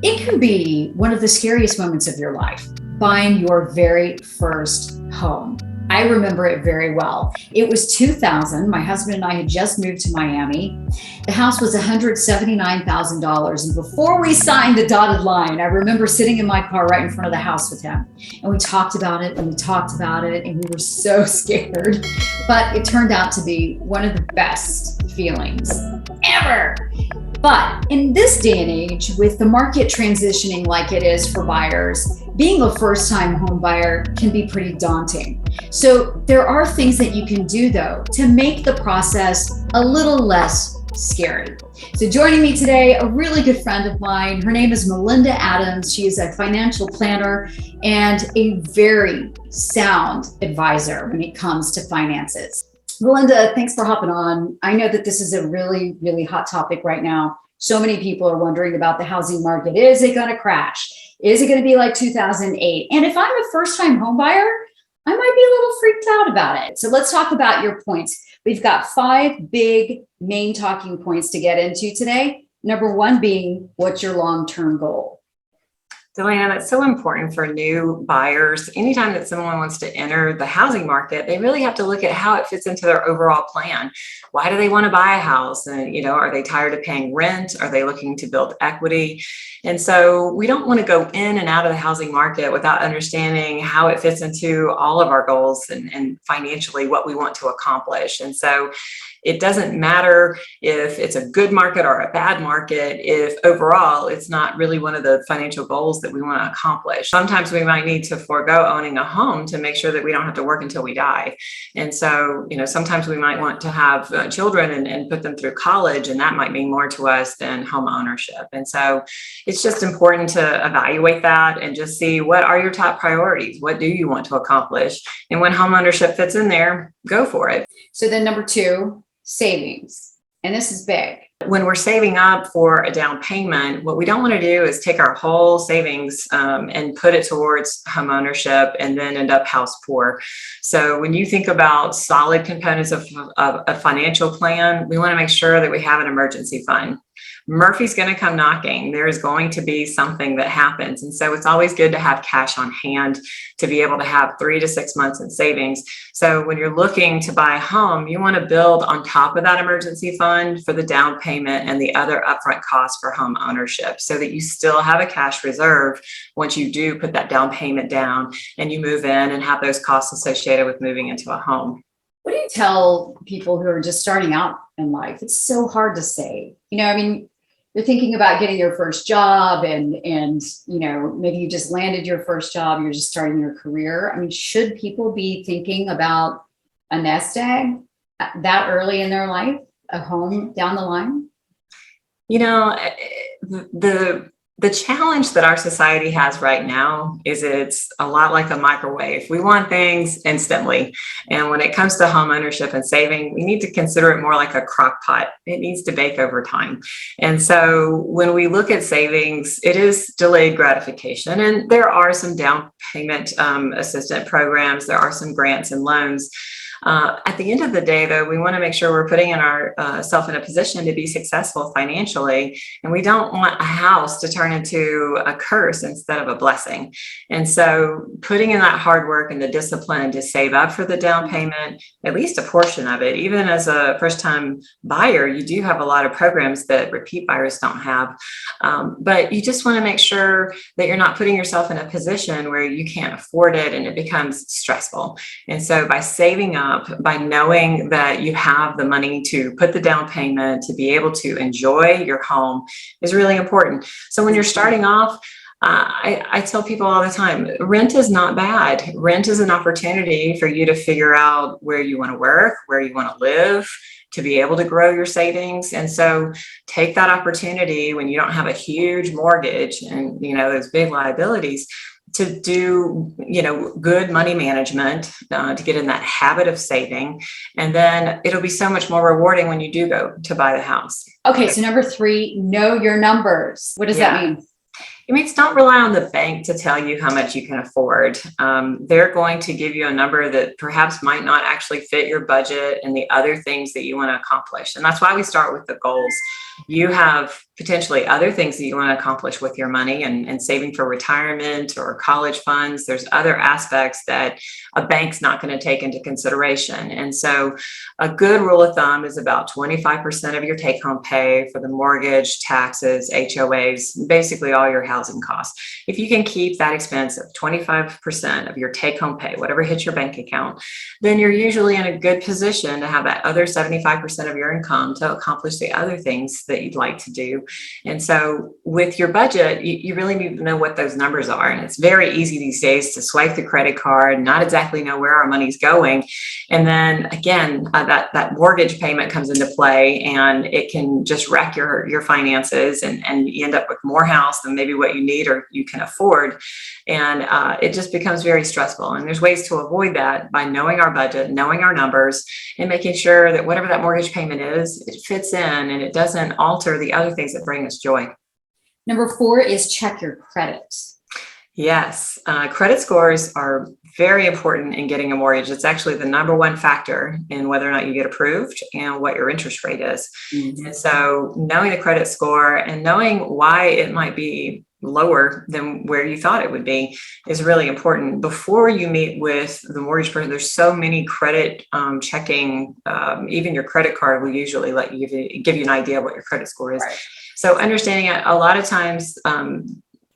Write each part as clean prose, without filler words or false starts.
It can be one of the scariest moments of your life, buying your very first home. I remember it very well. It was 2000. My husband and I had just moved to Miami. The house was $179,000. And before we signed the dotted line, I remember sitting in my car right in front of the house with him. And we talked about it and we talked about it, and we were so scared. But it turned out to be one of the best feelings ever. But in this day and age, with the market transitioning like it is for buyers, being a first-time home buyer can be pretty daunting. So there are things that you can do, though, to make the process a little less scary. So joining me today, a really good friend of mine. Her name is Melinda Adams. She is a financial planner and a very sound advisor when it comes to finances. Melinda, thanks for hopping on. I know that this is a really, really hot topic right now. So many people are wondering about the housing market. Is it going to crash? Is it going to be like 2008? And if I'm a first-time home buyer, I might be a little freaked out about it. So let's talk about your points. We've got 5 big main talking points to get into today. Number 1 being, what's your long-term goal? Delana, that's so important for new buyers. Anytime that someone wants to enter the housing market, they really have to look at how it fits into their overall plan. Why do they want to buy a house? And, are they tired of paying rent? Are they looking to build equity? And so we don't want to go in and out of the housing market without understanding how it fits into all of our goals and financially what we want to accomplish. And so it doesn't matter if it's a good market or a bad market, if overall it's not really one of the financial goals that we want to accomplish. Sometimes we might need to forego owning a home to make sure that we don't have to work until we die. And so, sometimes we might want to have children and put them through college, and that might mean more to us than home ownership. And so it's just important to evaluate that and just see, what are your top priorities? What do you want to accomplish? And when home ownership fits in there, go for it. So then number 2, savings. And this is big. When we're saving up for a down payment, what we don't want to do is take our whole savings and put it towards home ownership and then end up house poor. So when you think about solid components of a financial plan, we want to make sure that we have an emergency fund. Murphy's going to come knocking. There is going to be something that happens. And so it's always good to have cash on hand to be able to have 3 to 6 months in savings. So when you're looking to buy a home, you want to build on top of that emergency fund for the down payment and the other upfront costs for home ownership, so that you still have a cash reserve once you do put that down payment down and you move in and have those costs associated with moving into a home. What do you tell people who are just starting out in life? It's so hard to save. You're thinking about getting your first job and maybe you just landed your first job, you're just starting your career. Should people be thinking about a nest egg that early in their life, a home down the line? The challenge that our society has right now is it's a lot like a microwave. We want things instantly. And when it comes to home ownership and saving, we need to consider it more like a crock pot. It needs to bake over time. And so when we look at savings, it is delayed gratification. And there are some down payment assistant programs. There are some grants and loans. At the end of the day, though, we want to make sure we're putting ourselves in a position to be successful financially. And we don't want a house to turn into a curse instead of a blessing. And so putting in that hard work and the discipline to save up for the down payment, at least a portion of it, even as a first-time buyer, you do have a lot of programs that repeat buyers don't have. But you just want to make sure that you're not putting yourself in a position where you can't afford it and it becomes stressful. And so by saving up, by knowing that you have the money to put the down payment, to be able to enjoy your home, is really important. So when you're starting off, I tell people all the time, rent is not bad. Rent is an opportunity for you to figure out where you want to work, where you want to live, to be able to grow your savings. And so take that opportunity when you don't have a huge mortgage and, those big liabilities, to do, good money management, to get in that habit of saving. And then it'll be so much more rewarding when you do go to buy the house. Okay. So number 3, know your numbers. What does that mean? It means don't rely on the bank to tell you how much you can afford. They're going to give you a number that perhaps might not actually fit your budget and the other things that you want to accomplish. And that's why we start with the goals. you have potentially other things that you want to accomplish with your money and saving for retirement or college funds. There's other aspects that a bank's not going to take into consideration. And so a good rule of thumb is about 25% of your take-home pay for the mortgage, taxes, HOAs, basically all your housing costs. If you can keep that expense of 25% of your take-home pay, whatever hits your bank account, then you're usually in a good position to have that other 75% of your income to accomplish the other things that you'd like to do. And so with your budget, you really need to know what those numbers are. And it's very easy these days to swipe the credit card, not exactly know where our money's going. And then again, that mortgage payment comes into play, and it can just wreck your finances, and you end up with more house than maybe what you need or you can afford. And it just becomes very stressful. And there's ways to avoid that by knowing our budget, knowing our numbers, and making sure that whatever that mortgage payment is, it fits in and it doesn't alter the other things that bring us joy. Number 4 is check your credit. Yes, credit scores are very important in getting a mortgage. It's actually the number one factor in whether or not you get approved and what your interest rate is. Mm-hmm. And so knowing the credit score and knowing why it might be lower than where you thought it would be is really important. Before you meet with the mortgage person, there's so many credit checking, even your credit card will usually let you give you an idea of what your credit score is. Right. So understanding it, a lot of times,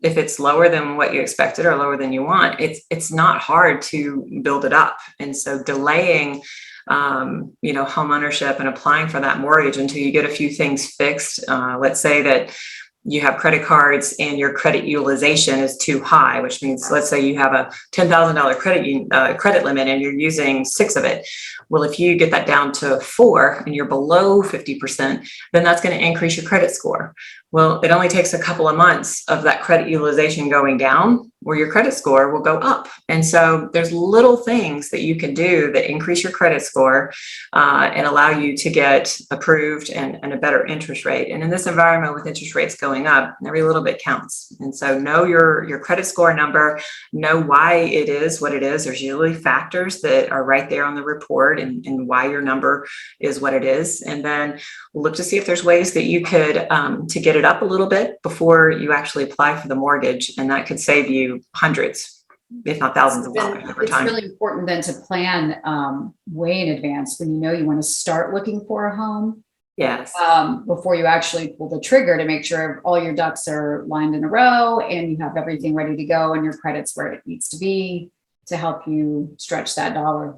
if it's lower than what you expected or lower than you want, it's not hard to build it up. And so delaying, home ownership and applying for that mortgage until you get a few things fixed. Let's say that you have credit cards and your credit utilization is too high, which means, let's say you have a $10,000 credit limit and you're using 6 of it. Well, if you get that down to 4 and you're below 50%, then that's going to increase your credit score. Well, it only takes a couple of months of that credit utilization going down where your credit score will go up. And so there's little things that you can do that increase your credit score and allow you to get approved and a better interest rate. And in this environment with interest rates going up, every little bit counts. And so know your credit score number, know why it is what it is. There's usually factors that are right there on the report and why your number is what it is. And then look to see if there's ways that you could to get it up a little bit before you actually apply for the mortgage. And that could save you hundreds, if not thousands of dollars over time. It's really important then to plan way in advance when you know you want to start looking for a home. Yes. Before you actually pull the trigger to make sure all your ducks are lined in a row and you have everything ready to go and your credit's where it needs to be to help you stretch that dollar.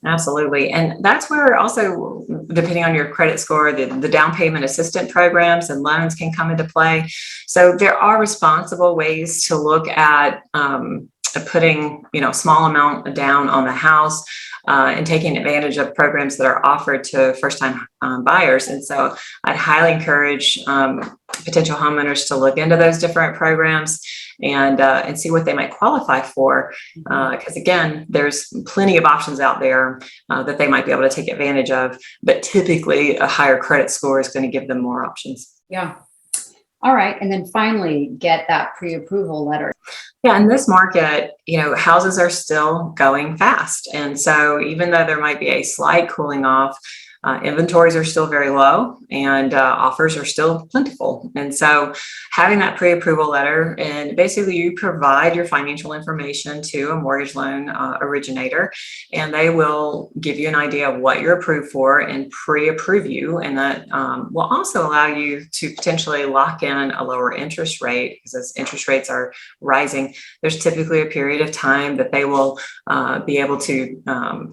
Absolutely. And that's where also, depending on your credit score, the down payment assistance programs and loans can come into play. So there are responsible ways to look at putting, small amount down on the house and taking advantage of programs that are offered to first-time buyers. And so I'd highly encourage potential homeowners to look into those different programs and see what they might qualify for. Because again, there's plenty of options out there that they might be able to take advantage of, but typically a higher credit score is going to give them more options. Yeah. All right. And then finally, get that pre-approval letter. Yeah, in this market, houses are still going fast. And so even though there might be a slight cooling off, inventories are still very low and offers are still plentiful. And so having that pre-approval letter, and basically you provide your financial information to a mortgage loan originator, and they will give you an idea of what you're approved for and pre-approve you. And that will also allow you to potentially lock in a lower interest rate, because as interest rates are rising, there's typically a period of time that they will be able to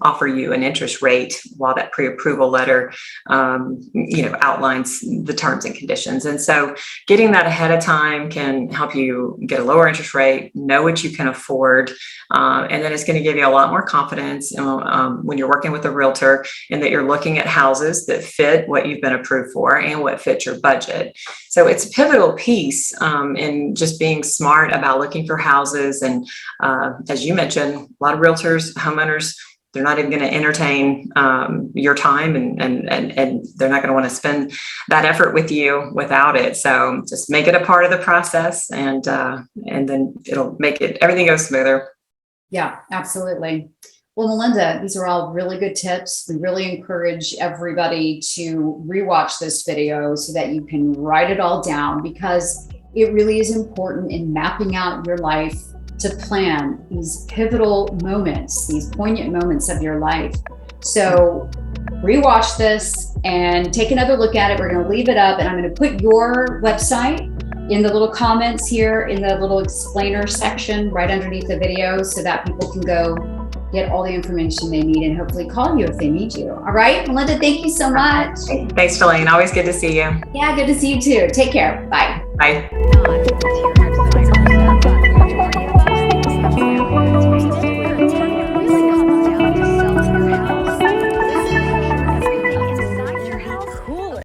offer you an interest rate while that pre-approval letter outlines the terms and conditions. And so getting that ahead of time can help you get a lower interest rate, know what you can afford, and then it's going to give you a lot more confidence when you're working with a realtor, and that you're looking at houses that fit what you've been approved for and what fits your budget. So it's a pivotal piece in just being smart about looking for houses. And as you mentioned, a lot of realtors, homeowners, they're not even going to entertain your time, and they're not going to want to spend that effort with you without it. So just make it a part of the process, and then it'll make everything go smoother. Yeah, absolutely. Well, Melinda, these are all really good tips. We really encourage everybody to rewatch this video so that you can write it all down, because it really is important in mapping out your life to plan these pivotal moments, these poignant moments of your life. So rewatch this and take another look at it. We're going to leave it up, and I'm going to put your website in the little comments here in the little explainer section right underneath the video, so that people can go get all the information they need and hopefully call you if they need you. All right, Melinda, thank you so much. Thanks, Jolene. Always good to see you. Yeah, good to see you too. Take care. Bye. Bye.